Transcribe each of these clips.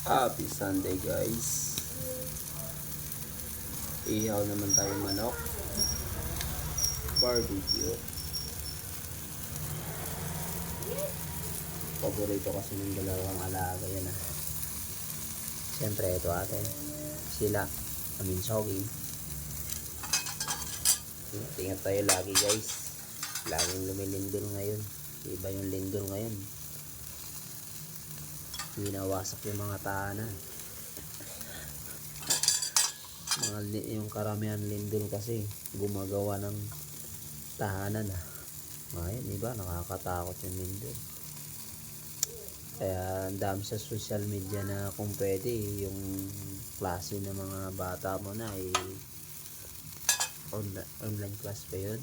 Happy Sunday guys. Ihaw naman tayo manok. Barbecue. Paborito kasi ng dalawang alaga yan ah. Siyempre ito atin. Sila. Soggy. Ingat tayo lagi guys. Laging lumilindol ngayon. Iba yung lindol ngayon. Winawasak yung mga tahanan. Yung karamihan lindol kasi gumagawa ng tahanan ah. Ngayon iba nakakatakot yung lindol. Kaya ang dami sa social media na kung pwede yung klase ng mga bata mo na ay online class pa yun.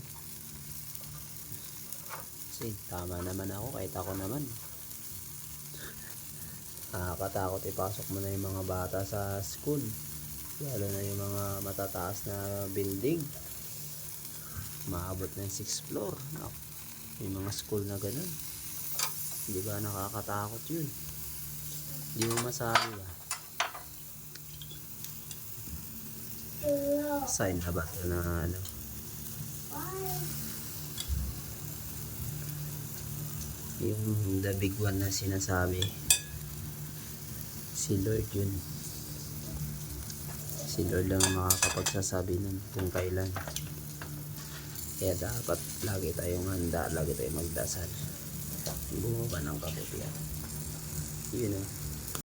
Kasi tama naman ako, kahit ako naman nakakatakot ipasok mo na yung mga bata sa school, lalo na yung mga matataas na building, maabot ng 6th floor. Yung mga school na ganun, di ba nakakatakot yun? Di mo masabi ba? Sign na ba na ano? Yung the big one na sinasabi, si Lord yun. Si Lord lang ang makakapagsasabi nun kung kailan. Kaya dapat lagi tayong handa, lagi tayong magdasal. Bumaba ng kabutihan. Yun o.